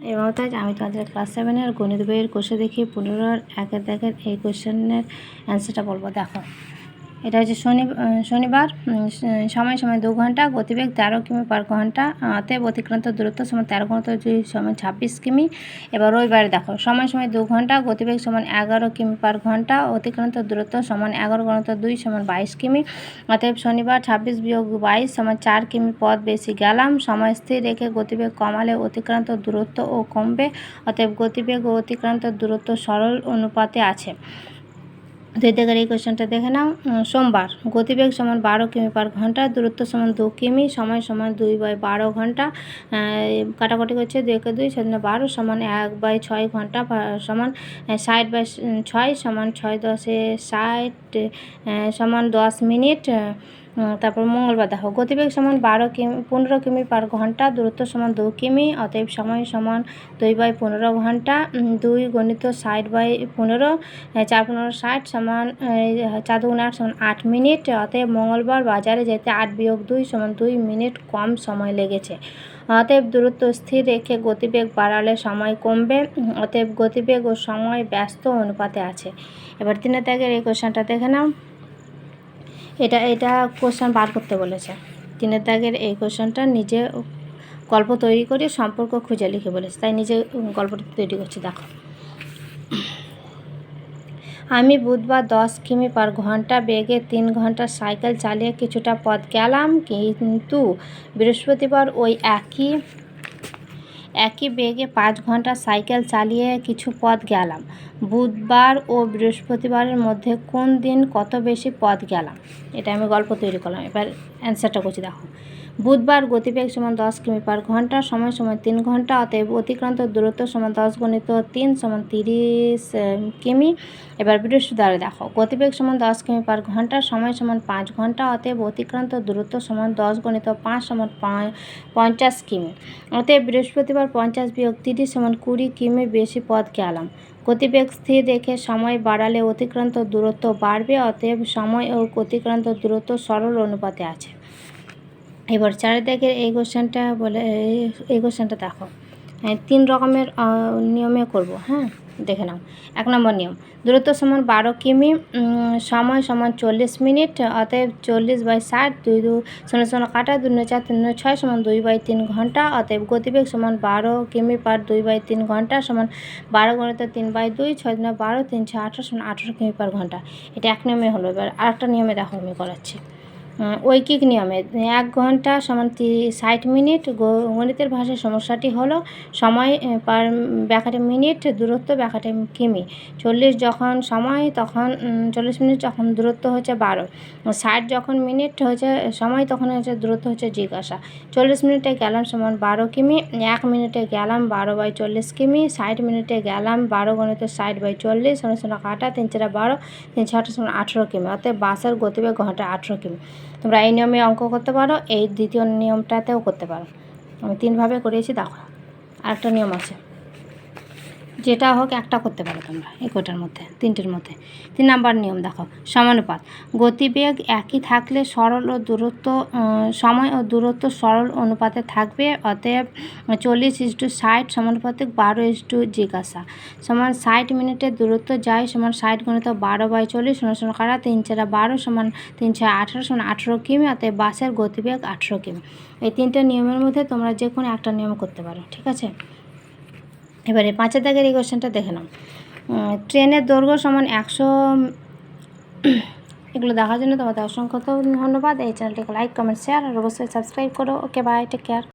এবং তাই আমি তোমাদের ক্লাস 7-এর গণিত বইয়ের কোষে দেখি 15 একের দেখের এই কোশ্চেনের অ্যান্সারটা বলবো। দেখো, এটা হচ্ছে শনিবার, সময় 2 ঘন্টা, গতিবেগ 13 কিমি পার ঘন্টা, অতএব অতিক্রান্ত দূরত্ব সমান 13 ঘন্টা 2 সমান 26 কিমি। এবার রবিবারে দেখো, সময় 2 ঘন্টা, গতিবেগ সমান 11 কিমি পার ঘন্টা, অতিক্রান্ত দূরত্ব সমান 11 ঘন্টা 2 সমান 22 কিমি। অতএব শনিবার 26 বিয়োগ 22 সমান 4 কিমি পথ বেশি গেলাম। সময় স্থির রেখে গতিবেগ কমালে অতিক্রান্ত দূরত্ব ও কমবে। অতএব গতিবেগ ও অতিক্রান্ত দূরত্ব সরল অনুপাতে আছে। 2 দাগের এই কোশ্চেনটা দেখে নাও। সোমবার, গতিবেগ সমান 12 কিমি পার ঘন্টা, দূরত্ব সমান 2 কিমি, সময় সমান 2/12 ঘন্টা, কাটাকুটি করছে 2 × 2 = 12 সমান 1/6 ঘন্টা সমান 60/6 সমান 6 × 10 = 60 সমান 10 মিনিট। তারপর মঙ্গলবার দেখো, গতিবেগ সমান 15 কিমি পার ঘন্টা, দূরত্ব সমান 2 কিমি, অতএব সময় সমান 2/15 ঘন্টা, 2 × 60/15, 4 × 15 = 60 সমান 4 × 2 = 8 সমান 8 মিনিট। অতএব মঙ্গলবার বাজারে যেতে 8 বিয়োগ 2 সমান 2 মিনিট কম সময় লেগেছে। অতএব দূরত্ব স্থির রেখে গতিবেগ বাড়ালে সময় কমবে। অতএব গতিবেগ ও সময় ব্যস্ত অনুপাতে আছে। এবার 3 দাগের এই কোশ্চেনটা দেখে নাও। এটা কোশ্চেন বার করতে বলেছে। 3 দাগের এই কোশ্চেনটা নিজে গল্প তৈরি করে সম্পর্ক খুঁজে লিখে বলেছে, তাই নিজে গল্পটা তৈরি করছি। দেখো, আমি বুধবার 10 কিমি পার ঘন্টা বেগে 3 ঘন্টা সাইকেল চালিয়ে কিছুটা পথ গেলাম, কিন্তু বৃহস্পতিবার ওই একই বেগে 5 ঘন্টা সাইকেল চালিয়ে কিছু পথ গেলাম। বুধবার ও বৃহস্পতিবারের মধ্যে কোন দিন কত বেশি পথ গেলাম? এটা আমি গল্প তৈরি করলাম। এবার অ্যান্সারটা করছি। দেখো, বুধবার গতিবেগ সমান 10 কিমি পার ঘন্টা, সময় সমান 3 ঘন্টা, অতএব অতিক্রান্ত দূরত্ব সমান 10 × 3 সমান 30 কিমি। এবার বৃহস্পতিবার দেখো, গতিবেগ সমান 10 কিমি পার ঘন্টা, সময় সমান 5 ঘন্টা, অতএব অতিক্রান্ত দূরত্ব সমান 10 × 5 সমান 50 কিমি। অতএব বৃহস্পতিবার 50 বিয়োগ 30 সমান 20 কিমি বেশি পথ গেলাম। গতিবেগ স্থির রেখে সময় বাড়ালে অতিক্রান্ত দূরত্ব বাড়বে। অতএব সময় ও অতিক্রান্ত দূরত্ব সরল অনুপাতে আছে। এবার 4 দাগের এই কোশ্চেনটা দেখো, 3 রকমের নিয়মে করব। হ্যাঁ, দেখে নাও। 1 নম্বর নিয়ম, দূরত্ব সমান 12 কিমি, সময় সমান 40 মিনিট, অতএব 40/60, 2 × 2 = 0 কাটা, 2 × 4 = 3 × 6 সমান 2/3 ঘন্টা, অতএব গতিবেগ সমান 12 কিমি পার 2/3 ঘন্টা সমান 12 × 3/2, 6 × 12, 3 × 6 = 18 সমান 18 কিমি পার ঘন্টা। এটা 1 নিয়মে হলো। এবার আরেকটা নিয়মে দেখো আমি করাচ্ছি। ঐকিক নিয়মে 1 ঘন্টা সমান 60 মিনিট। গণিতের ভাষায় সমস্যাটি হলো সময় পার ব্যাখাটে মিনিট, দূরত্ব ব্যাখাটে কিমি। 40 যখন সময় তখন 40 মিনিট যখন দূরত্ব হচ্ছে 12, 60 যখন মিনিট হচ্ছে সময় তখন হচ্ছে দূরত্ব হচ্ছে জিজ্ঞাসা। 40 মিনিটে গেলাম সমান 12 কিমি, 1 মিনিটে গেলাম 12/40 কিমি, 60 মিনিটে গেলাম 12 × 60/40, 0 কাটা, 3 × 4 = 12, 3 × 6 = 18 কিমি। অতএব বাসের গতিবেগ ঘন্টায় 18 কিমি। তোমরা এই নিয়মে অঙ্ক করতে পারো, এই দ্বিতীয় নিয়মটাতেও করতে পারো। আমি 3 ভাবে করেছি। দেখো, আরেকটা নিয়ম আছে, যেটা হোক একটা করতে পারো তোমরা এই কটার মধ্যে, 3টের মধ্যে। 3 নাম্বার নিয়ম দেখো, সমানুপাত। গতিবেগ একই থাকলে সময় ও দূরত্ব সরল অনুপাতে থাকবে। অতএব 40:60 সমানুপাতিক 12 জিজ্ঞাসা সমান 60 মিনিটে দূরত্ব যায় সমান 60 × 12/40, 0 কাটা, 3 × 4 = 12 সমান 3 × 6 = 18 সমান 18 কিমি। অতএব বাসের গতিবেগ 18 কিমি। এই 3টে নিয়মের মধ্যে তোমরা যে কোনো একটা নিয়ম করতে পারো, ঠিক আছে। এবারে 5 দাগের এই কোশ্চেনটা দেখে নাও। ট্রেনের দৈর্ঘ্য সমান 100। এগুলো দেখার জন্য তোমাদের অসংখ্য ধন্যবাদ। এই চ্যানেলটিকে লাইক, কমেন্ট, শেয়ার আর অবশ্যই সাবস্ক্রাইব করো। ওকে, বাই, টেক কেয়ার।